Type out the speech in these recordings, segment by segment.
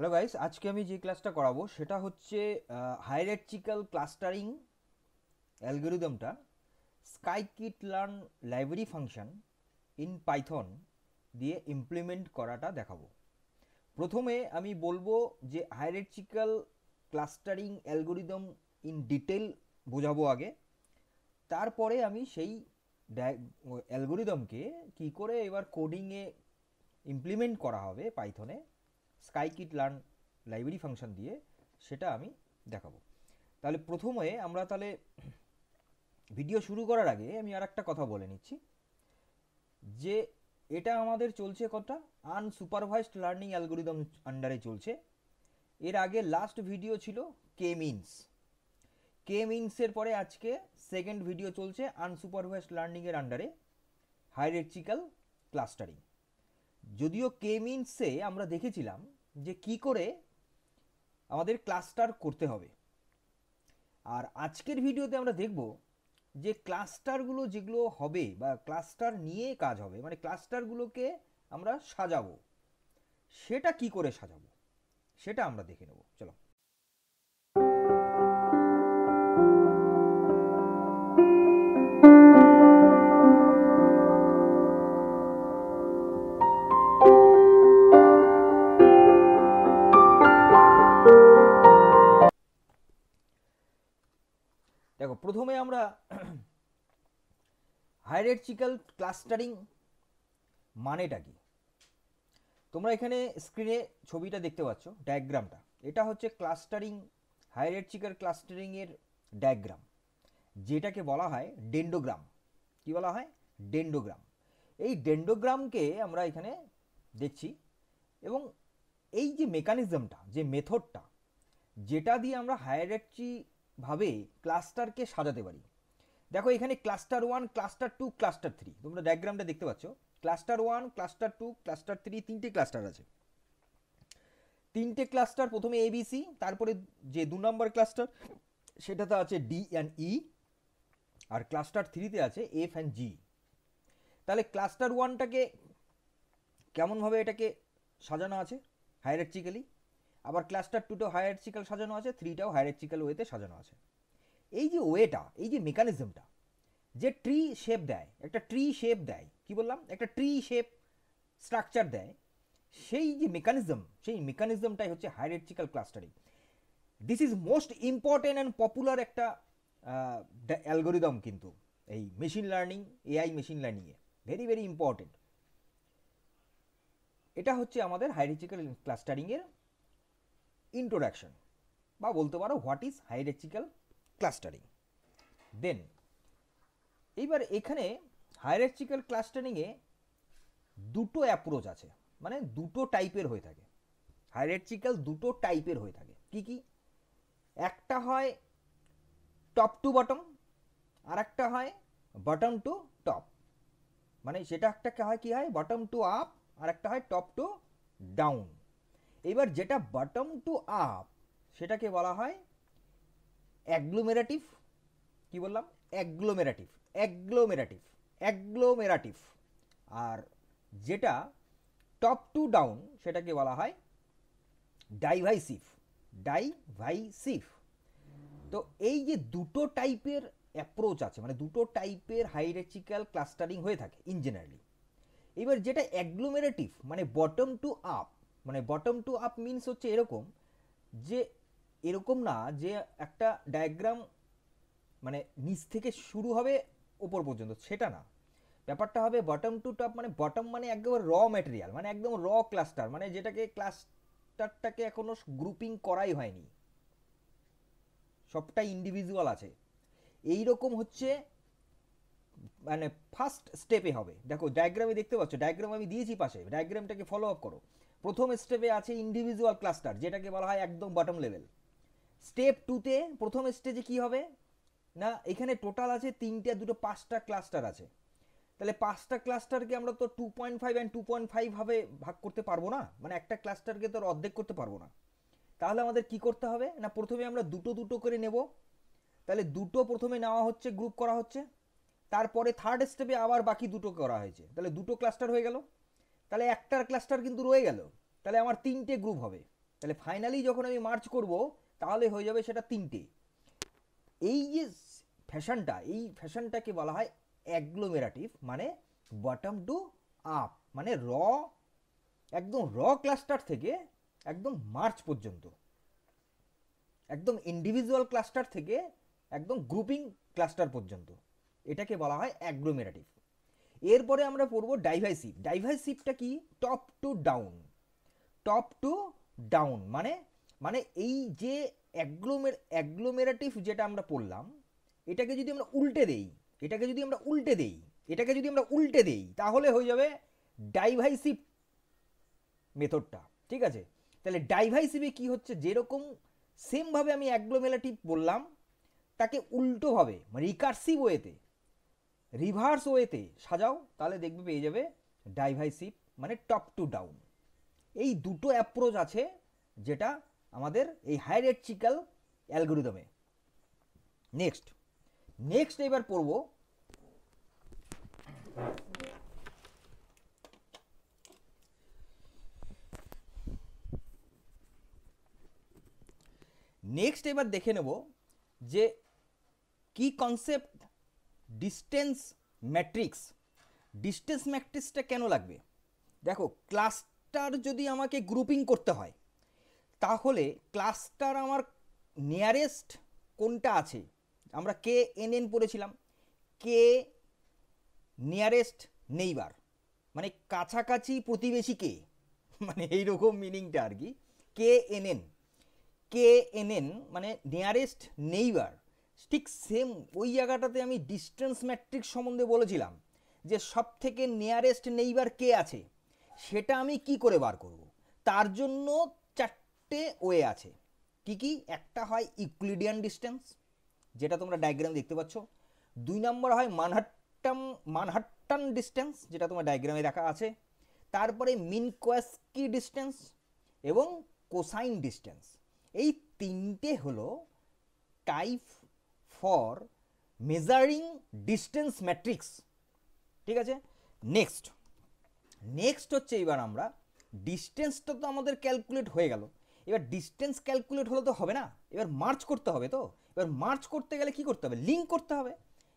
Hello guys, আজকে আমি যে ক্লাসটা করাবো সেটা হচ্ছে হায়ারার্চিক্যাল ক্লাস্টারিং অ্যালগরিদমটা scikit learn library function in Python দিয়ে ইমপ্লিমেন্ট করাটা দেখাবো। প্রথমে আমি বলবো যে hierarchical clustering algorithm in detail বোঝাবো আগে, তারপরে আমি সেই অ্যালগরিদমকে কি করে এবার কোডিংয়ে ইমপ্লিমেন্ট করা হবে পাইথনে স্কাইকিট লার্ন লাইব্রেরি ফাংশন দিয়ে, সেটা আমি দেখাবো। তাহলে প্রথমে আমরা তাহলে ভিডিও শুরু করার আগে আমি আর একটা কথা বলে নিচ্ছি যে এটা আমাদের চলছে কতটা আনসুপারভাইজড লার্নিং অ্যালগরিদম আন্ডারে চলছে। এর আগে লাস্ট ভিডিও ছিল কে মিনসের পরে আজকে সেকেন্ড ভিডিও চলছে আনসুপারভাইজড লার্নিংয়ের আন্ডারে হায়ারার্চিক্যাল ক্লাস্টারিং। যদিও কে মিনসে আমরা দেখেছিলাম যে কি করে আমাদের ক্লাস্টার করতে হবে, আর আজকের ভিডিওতে আমরা দেখব যে ক্লাস্টারগুলো যেগুলো হবে বা ক্লাস্টার নিয়ে কাজ হবে, মানে ক্লাস্টারগুলোকে আমরা সাজাবো, সেটা কি করে সাজাবো সেটা আমরা দেখে নেব। চলো। দেখো, প্রথমে আমরা হায়ারার্চিক্যাল ক্লাস্টারিং মানেটা কি, তোমরা এখানে স্ক্রিনে ছবিটা দেখতে পাচ্ছ, ডায়াগ্রামটা, এটা হচ্ছে ক্লাস্টারিং হায়ারার্চিক্যাল ক্লাস্টারিং এর ডায়াগ্রাম, যেটাকে বলা হয় ডেন্ডোগ্রাম। কি বলা হয়? ডেন্ডোগ্রাম। এই ডেন্ডোগ্রামকে আমরা এখানে দেখছি, এবং এই যে মেকানিজমটা, যে মেথডটা, যেটা দিয়ে আমরা হায়ারার্চি ভাবে ক্লাস্টারকে সাজাতে পারি। দেখো এখানে ক্লাস্টার 1, ক্লাস্টার 2, ক্লাস্টার 3, তোমরা ডায়াগ্রামটা দেখতে পাচ্ছ। ক্লাস্টার 1, ক্লাস্টার 2, ক্লাস্টার 3, তিনটে ক্লাস্টার আছে। তিনটে ক্লাস্টার, প্রথমে এবিসি, তারপরে যে 2 নম্বর ক্লাস্টার সেটাতে আছে ডি অ্যান্ড ই, আর ক্লাস্টার 3তে আছে এফ অ্যান্ড জি। তাহলে ক্লাস্টার 1টাকে কেমনভাবে এটাকে সাজানো আছে হায়ারার্চিক্যালি, আবার ক্লাস্টার 2টাও হায়ারার্চিক্যাল সাজানো আছে, 3টাও হায়ারার্চিক্যাল ওয়েতে সাজানো আছে। এই যে ওয়েটা, এই যে মেকানিজমটা, যে ট্রি শেপ দেয়, একটা ট্রি শেপ দেয়, কি বললাম, একটা ট্রি শেপ স্ট্রাকচার দেয়, সেই যে মেকানিজম, সেই মেকানিজমটাই হচ্ছে hierarchical clustering. This is most important and popular একটা অ্যালগোরিদম, কিন্তু এই মেশিন লার্নিং, এআই মেশিন লার্নিংয়ে ভেরি ভেরি ইম্পর্টেন্ট। এটা হচ্ছে আমাদের হায়ারার্চিক্যাল ক্লাস্টারিংয়ের ইন্ট্রোডাকশন, বা বলতে পারো what is hierarchical clustering. Then এইবার এখানে হায়ারার্চিক্যাল ক্লাস্টারিংয়ে দুটো অ্যাপ্রোচ আছে, মানে দুটো টাইপের হয়ে থাকে। হায়ারার্চিক্যাল দুটো টাইপের হয়ে থাকে। কি কি? একটা হয় টপ টু বটম, আর একটা হয় বটম টু টপ। মানে সেটা একটা হয় কি হয় বটম টু আপ, আর একটা হয় টপ টু ডাউন। এবার যেটা বটম টু আপ সেটাকে বলা হয় অ্যাগ্লোমেরেটিভ। কি বললাম? অ্যাগ্লোমেরেটিভ, অ্যাগ্লোমেরেটিভ, অ্যাগ্লোমেরেটিভ। আর যেটা টপ টু ডাউন সেটাকে বলা হয় ডাইভাইসিভ, ডাইভাইসিভ। তো এই যে দুটো টাইপের অ্যাপ্রোচ আছে, মানে দুটো টাইপের হায়ারার্চিক্যাল ক্লাস্টারিং হয়ে থাকে ইন জেনারেলি। এবার যেটা অ্যাগ্লোমেরেটিভ, মানে বটম টু আপ, মানে বটম টু আপ মিনস হচ্ছে এরকম, যে এরকম না যে একটা ডায়াগ্রাম মানে নিচ থেকে শুরু হবে ওপর পর্যন্ত, সেটা না। ব্যাপারটা হবে বটম টু টপ, মানে বটম মানে একদম র ম্যাটেরিয়াল, মানে একদম র ক্লাস্টার, মানে যেটাকে ক্লাস্টারটাকে এখনো গ্রুপিং করাই হয়নি, সবটাই ইন্ডিভিজুয়াল আছে। এই রকম হচ্ছে মানে ফার্স্ট স্টেপে হবে। দেখো ডায়াগ্রামে দেখতে পাচ্ছ, ডায়াগ্রাম আমি দিয়েছি পাশে, ডায়াগ্রামটাকে ফলো আপ করো। প্রথম স্টেপে আছে ইন্ডিভিজুয়াল ক্লাস্টার, যেটাকে বলা হয় একদম বটম লেভেল। স্টেপ 2তে প্রথম স্টেজে কি হবে না, এখানে টোটাল আছে 3টে, 2টো, 5টা ক্লাস্টার আছে। তাহলে 5টা ক্লাস্টারকে আমরা তো 2.5 অ্যান্ড 2.5 ভাবে ভাগ করতে পারবো না, মানে একটা ক্লাস্টারকে তো অর্ধেক করতে পারবো না। তাহলে আমাদের কি করতে হবে না, প্রথমে আমরা দুটো দুটো করে নেব। তাহলে দুটো প্রথমে নেওয়া হচ্ছে, গ্রুপ করা হচ্ছে, তারপরে থার্ড স্টেপে আবার বাকি দুটো করা হয়েছে, তাহলে দুটো ক্লাস্টার হয়ে গেল। তাহলে একটার ক্লাস্টার কিন্তু রয়ে গেল, তাহলে আমার 3টে গ্রুপ হবে। তাহলে ফাইনালি যখন আমি মার্চ করব তাহলে হয়ে যাবে সেটা 3টে। এই যে ফ্যাশনটাকে বলা হয় অ্যাগ্লোমেরাটিভ, মানে বটম টু আপ, মানে একদম ক্লাস্টার থেকে একদম মার্চ পর্যন্ত, একদম ইন্ডিভিজুয়াল ক্লাস্টার থেকে একদম গ্রুপিং ক্লাস্টার পর্যন্ত, এটাকে বলা হয় অ্যাগ্লোমেরাটিভ। এরপরে আমরা পড়বো ডাইভাইসিভ। ডাইভাইসিভটা কি? টপ টু ডাউন, মানে এই যে অ্যাগ্লোমেরাটিভ যেটা আমরা পড়লাম, এটাকে যদি আমরা উল্টে দেই তাহলে হয়ে যাবে ডাইভাইসিভ মেথডটা। ঠিক আছে, তাহলে ডাইভাইসিভে কি হচ্ছে, যেরকম সেমভাবে আমি অ্যাগ্লোমেরাটিভ বললাম তাকে উল্টোভাবে মানে রিকার্সিভ ওয়েতে, রিভার্স ওয়েতে সাজাও, তাহলে দেখবে পেয়ে যাবে ডাইভাইসিভ, মানে টপ টু ডাউন। এই দুটো অ্যাপ্রোচ আছে যেটা আমাদের এই হায়ারার্চিক্যাল অ্যালগরিদমে। নেক্সট এবার পড়ব এবার দেখে নেব যে কি কনসেপ্ট ডিস্টেন্স ম্যাট্রিক্সটা কেন লাগবে। দেখো, ক্লাস্টার যদি আমাকে গ্রুপিং করতে হয় তাহলে ক্লাস্টার আমার নিয়ারেস্ট কোনটা আছে, আমরা কে এন এন পড়েছিলাম, কে নিয়ারেস্ট নেইবার, মানে কাছাকাছি প্রতিবেশী কে, মানে এইরকম মিনিংটা আর কি। কে এন এন মানে নিয়ারেস্ট নেইবার। ঠিক সেম ওই জায়গাটাতে আমি ডিস্টেন্স ম্যাট্রিক্স সম্বন্ধে বলেছিলাম যে সব থেকে নিয়ারেস্ট নেইবার কে আছে, সেটা আমি কি করে বার করব। তার জন্য 4টে ওয়ে আছে। কি? একটা হয় ইউক্লিডিয়ান ডিস্টেন্স, যেটা তোমরা ডায়াগ্রাম দেখতে পাচ্ছ। 2 নম্বর হয় মানহাট্টান ডিস্টেন্স, যেটা তোমার ডায়াগ্রামে দেখা আছে। তারপরে মিনকোয়াস্কি ডিস্টেন্স এবং কোসাইন ডিস্টেন্স। এই 3টে হলো type for measuring distance matrix. ঠিক আছে, নেক্সট হচ্ছে এবার আমরা ডিস্টেন্সটা তো আমাদের ক্যালকুলেট হয়ে গেল। এবার ডিস্টেন্স ক্যালকুলেট হলে তো হবে না, এবার মার্চ করতে হবে। তো এবার মার্চ করতে গেলে কি করতে হবে? লিঙ্ক করতে হবে।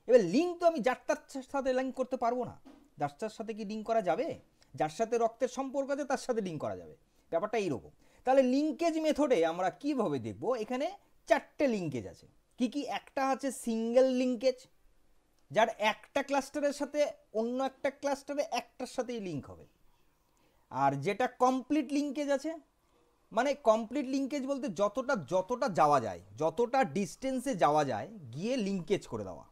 এবার লিঙ্ক তো আমি যার তার সাথে লিঙ্ক করতে পারবো না। যার তার সাথে কি লিঙ্ক করা যাবে? যার সাথে রক্তের সম্পর্ক আছে তার সাথে লিঙ্ক করা যাবে, ব্যাপারটা এইরকম। তাহলে লিঙ্কেজ মেথডে আমরা কিভাবে দেখব? এখানে 4টে লিঙ্কেজ আছে। কি? একটা আছে সিঙ্গেল লিঙ্কেজ, যার একটা ক্লাস্টারের সাথে অন্য একটা ক্লাস্টারে একটার সাথেই লিঙ্ক হবে। আর যেটা কমপ্লিট লিঙ্কেজ আছে, মানে কমপ্লিট লিঙ্কেজ বলতে যতটা যাওয়া যায়, যতটা ডিস্টেন্সে যাওয়া যায় গিয়ে লিঙ্কেজ করে দেওয়া।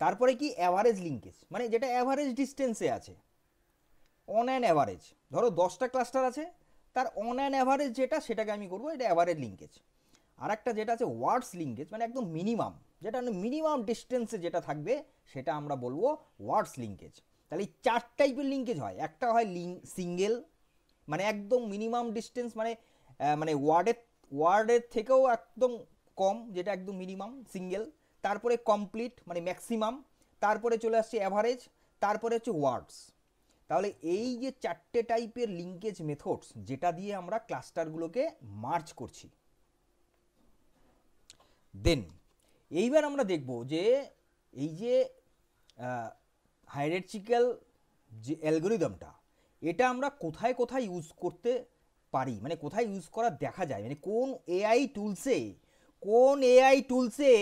তারপরে কি অ্যাভারেজ লিঙ্কেজ, মানে যেটা অ্যাভারেজ ডিস্টেন্সে আছে, অন অ্যান অ্যাভারেজ। ধরো 10টা ক্লাস্টার আছে, তার অন অ্যান অ্যাভারেজ যেটা, সেটাকে আমি করবো, এটা অ্যাভারেজ লিঙ্কেজ। আর একটা যেটা আছে ওয়ার্ডস লিঙ্কেজ, মানে একদম মিনিমাম, যেটা মিনিমাম ডিস্টেন্সে যেটা থাকবে সেটা আমরা বলবো ওয়ার্ডস লিঙ্কেজ। তাহলে এই 4 টাইপের লিঙ্কেজ হয়। একটা হয় সিঙ্গেল, মানে একদম মিনিমাম ডিস্টেন্স, মানে ওয়ার্ডের থেকেও একদম কম, যেটা একদম মিনিমাম সিঙ্গেল। তারপরে কমপ্লিট মানে ম্যাক্সিমাম, তারপরে চলে আসছে অ্যাভারেজ, তারপরে হচ্ছে ওয়ার্ডস। তাহলে এই যে 4টে টাইপের লিঙ্কেজ মেথডস, যেটা দিয়ে আমরা ক্লাস্টারগুলোকে মার্জ করছি। দেন এইবার আমরা দেখব যে এই যে হায়ারার্চিক্যাল যে অ্যালগরিদমটা, এটা আমরা কোথায় কোথায় ইউজ করতে পারি, মানে কোথায় ইউজ করা দেখা যায়, মানে কোন এআই টুলসে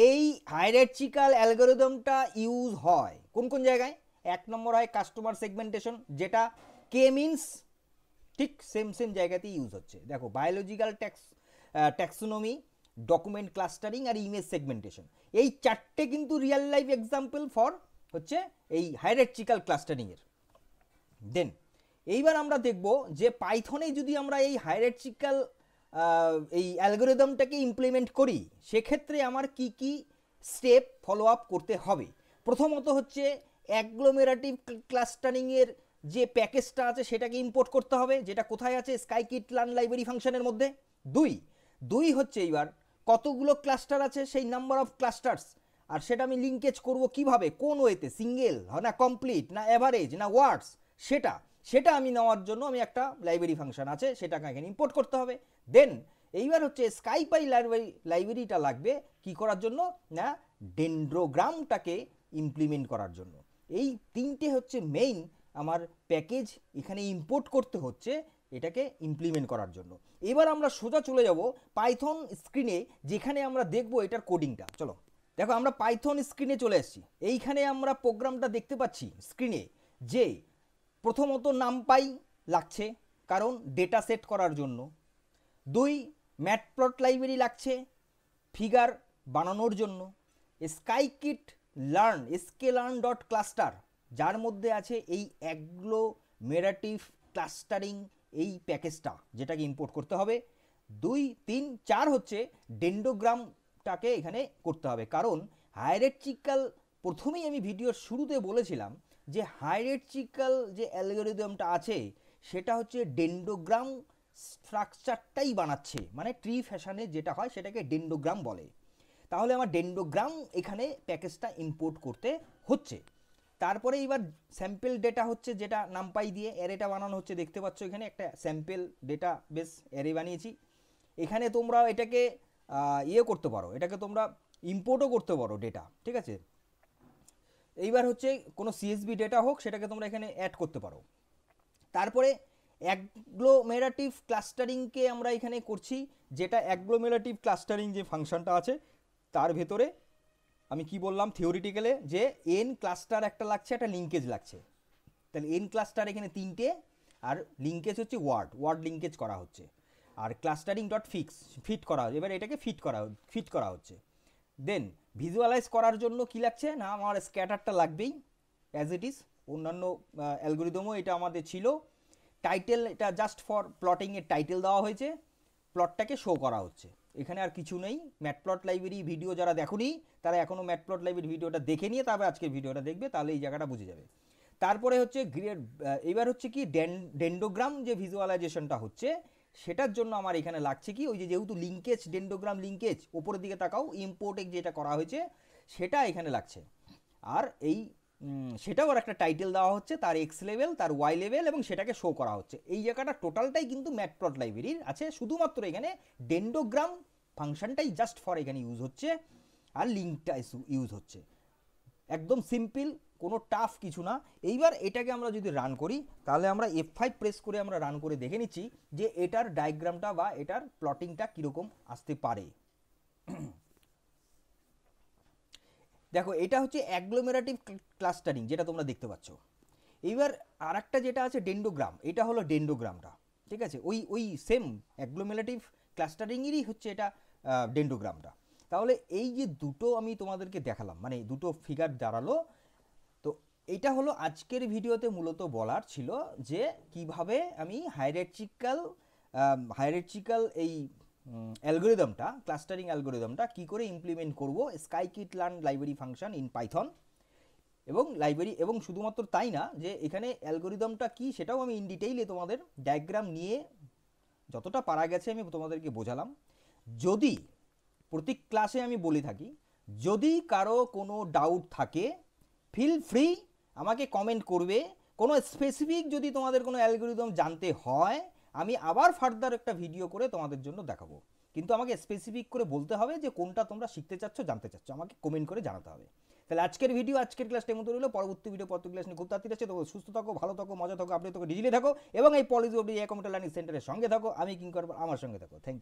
এই হায়ারার্চিক্যাল অ্যালগরিদমটা ইউজ হয়, কোন জায়গায়। 1 নম্বর হয় কাস্টমার সেগমেন্টেশন, যেটা কে মিনস ঠিক সেম জায়গাতেই ইউজ হচ্ছে। দেখো, বায়োলজিক্যাল ট্যাক্সোনমি, ডকুমেন্ট ক্লাস্টারিং আর ইমেজ সেগমেন্টেশন, এই 4টে কিন্তু রিয়েল লাইফ এক্সাম্পল ফর হচ্ছে এই হায়ারার্চিক্যাল ক্লাস্টারিংয়ের। দেন এইবার আমরা দেখব যে পাইথনে যদি আমরা এই হায়ারার্চিক্যাল এই অ্যালগরিদমটাকে ইমপ্লিমেন্ট করি, সেক্ষেত্রে আমার কি স্টেপ ফলো আপ করতে হবে। প্রথমত হচ্ছে অ্যাগ্লোমেরাটিভ ক্লাস্টারিংয়ের যে প্যাকেজটা আছে সেটাকে ইম্পোর্ট করতে হবে, যেটা কোথায় আছে? স্কাইকিট লার্ন লাইব্রেরি ফাংশনের মধ্যে। দুই হচ্ছে এইবার কতগুলো ক্লাস্টার আছে সেই নাম্বার অফ ক্লাস্টার্স, আর সেটা আমি লিঙ্কেজ করব কিভাবে, কোন ওয়েতে, সিঙ্গেল না কমপ্লিট না অ্যাভারেজ না ওয়ার্ডস, সেটা সেটা আমি নেওয়ার জন্য আমি একটা লাইব্রেরি ফাংশন আছে সেটাকে এখানে ইম্পোর্ট করতে হবে। দেন এইবার হচ্ছে স্কাইপাই লাইব্রেরিটা লাগবে কি করার জন্য না ডেন্ড্রোগ্রামটাকে ইমপ্লিমেন্ট করার জন্য। এই তিনটে হচ্ছে মেইন আমার প্যাকেজ এখানে ইম্পোর্ট করতে হচ্ছে এটাকে ইমপ্লিমেন্ট করার জন্য। এবার আমরা সোজা চলে যাব পাইথন স্ক্রিনে যেখানে আমরা দেখব এটার কোডিংটা। চলো দেখো আমরা পাইথন স্ক্রিনে চলে এসেছি। এইখানে আমরা প্রোগ্রামটা দেখতে পাচ্ছি স্ক্রিনে যে প্রথমত নামপাই লাগছে কারণ ডেটা সেট করার জন্য, 2 ম্যাটপ্লট লাইব্রেরি লাগছে ফিগার বানানোর জন্য, স্কাইকিট লার্ন sklearn.cluster যার মধ্যে আছে এই অ্যাগ্লোমেরেটিভ ক্লাস্টারিং এই প্যাকেজটা যেটাকে ইম্পোর্ট করতে হবে, 2 3 4 হচ্ছে ডেন্ড্রোগ্রামটাকে এখানে করতে হবে কারণ হায়ারার্চিক্যাল প্রথমেই আমি ভিডিওর শুরুতে বলেছিলাম যে হায়ারার্চিক্যাল যে অ্যালগরিদমটা আছে সেটা হচ্ছে ডেন্ড্রোগ্রাম স্ট্রাকচারটাই বানাচ্ছে, মানে ট্রি ফ্যাশনে যেটা হয় সেটাকে ডেন্ড্রোগ্রাম বলে। তাহলে আমার ডেন্ড্রোগ্রাম এখানে প্যাকেজটা ইম্পোর্ট করতে হচ্ছে। তারপরে এবার স্যাম্পল ডেটা হচ্ছে যেটা নামপাই দিয়ে অ্যারেটা বানানো হচ্ছে, দেখতে পাচ্ছ এখানে একটা স্যাম্পল ডেটা বেস অ্যারে বানিয়েছি। এখানে তোমরা এটাকে করতে পারো, এটাকে তোমরা ইম্পোর্টও করতে পারো ডেটা, ঠিক আছে। এইবার হচ্ছে কোনো সিএসভি ডেটা হোক সেটাকে তোমরা এখানে অ্যাড করতে পারো। তারপরে অ্যাগ্লোমেরেটিভ ক্লাস্টারিংকে আমরা এখানে করছি, যেটা অ্যাগ্লোমেরেটিভ ক্লাস্টারিং যে ফাংশনটা আছে তার ভেতরে আমি কি বললাম থিওরিটিক্যালে যে এন ক্লাস্টার একটা লাগছে, একটা লিঙ্কেজ লাগছে। তাহলে এন ক্লাস্টার এখানে 3টে আর লিঙ্কেজ হচ্ছে ওয়ার্ড লিঙ্কেজ করা হচ্ছে আর ক্লাস্টারিং ডট ফিট করা হচ্ছে। এবার এটাকে ফিট করা হচ্ছে। দেন ভিজুয়ালাইজ করার জন্য কি লাগছে না আমার স্ক্যাটারটা লাগবেই অ্যাজ ইট ইজ, অন্যান্য অ্যালগরিদমও এটা আমাদের ছিল। টাইটেল এটা জাস্ট ফর প্লটিংয়ের টাইটেল দেওয়া হয়েছে, প্লটটাকে শো করা হচ্ছে, এখানে আর কিছু নেই। ম্যাটপ্লট লাইব্রেরি ভিডিও যারা দেখোনি তারা এখনও ম্যাটপ্লট লাইব্রেরি ভিডিওটা দেখে নিয়ে তবে আজকের ভিডিওটা দেখবে, তাহলে এই জায়গাটা বুঝে যাবে। তারপরে হচ্ছে এবার হচ্ছে কি ডেন্ড্রোগ্রাম যে ভিজুয়ালাইজেশনটা হচ্ছে সেটার জন্য আমার এখানে লাগছে কি ওই যে যেহেতু লিঙ্কেজ ডেন্ড্রোগ্রাম লিঙ্কেজ ওপরের দিকে তাকাও ইম্পোর্টে যেটা করা হয়েছে সেটা এখানে লাগছে। আর এই সেটাও আর একটা টাইটেল দেওয়া হচ্ছে, তার এক্স লেভেল তার ওয়াই লেভেল এবং সেটাকে শো করা হচ্ছে। এই জায়গাটা টোটালটাই কিন্তু ম্যাটপ্লট লাইব্রেরির আছে, শুধুমাত্র এখানে ডেন্ড্রোগ্রাম ফাংশনটাই জাস্ট ফর এখানে ইউজ হচ্ছে আর লিঙ্কটা ইউজ হচ্ছে। একদম সিম্পল, কোনো টাফ কিছু না। এইবার এটাকে আমরা যদি রান করি তাহলে আমরা F5 প্রেস করে আমরা রান করে দেখে নিচ্ছি যে এটার ডায়াগ্রামটা বা এটার প্লটিংটা কীরকম আসতে পারে। দেখো এটা হচ্ছে অ্যাগ্লোমেরেটিভ ক্লাস্টারিং যেটা তোমরা দেখতে পাচ্ছ। এইবার আর একটা যেটা আছে ডেন্ড্রোগ্রাম, এটা হলো ডেন্ড্রোগ্রামটা, ঠিক আছে। ওই সেম অ্যাগ্লোমেরেটিভ ক্লাস্টারিংয়েরই হচ্ছে এটা ডেন্ড্রোগ্রামটা। তাহলে এই যে দুটো আমি তোমাদেরকে দেখালাম মানে দুটো ফিগার দাঁড়ালো, তো এটা হলো আজকের ভিডিওতে মূলত বলার ছিল যে কিভাবে আমি হায়ারার্চিক্যাল এই অ্যালগরিদমটা ক্লাস্টারিং অ্যালগরিদমটা কী করে ইমপ্লিমেন্ট করব scikit learn library function in Python এবং লাইব্রেরি, এবং শুধুমাত্র তাই না যে এখানে অ্যালগরিদমটা কি সেটাও আমি ইন ডিটেইলে তোমাদের ডায়াগ্রাম নিয়ে যতটা পারা গেছে আমি তোমাদেরকে বোঝালাম। যদি প্রতি ক্লাসে আমি বলে থাকি যদি কারো কোনো ডাউট থাকে ফিল ফ্রি আমাকে কমেন্ট করবে, কোনো স্পেসিফিক যদি তোমাদের কোনো অ্যালগরিদম জানতে হয় আমি আবার ফার্দার একটা ভিডিও করে তোমাদের জন্য দেখাবো, কিন্তু আমাকে স্পেসিফিক করে বলতে হবে যে কোনটা তোমরা শিখতে চাচ্ছ জানতে চাচ্ছ, আমাকে কমেন্ট করে জানাতে হবে। তাহলে আজকের ক্লাসটার মতো রইলো, পরবর্তী ক্লাস নিয়ে খুব তাড়াতাড়ি আছে। তো সুস্থ থাকো, ভালো থাকো, মজা থাকো, আপনি থাকো, ডিজিটালি থাকো এবং এই পলিসি অফ কম্পিউটার লার্নিং সেন্টারের সঙ্গে থাকো। আমি কিং করবো, আমার সঙ্গে থাকো। Thank you.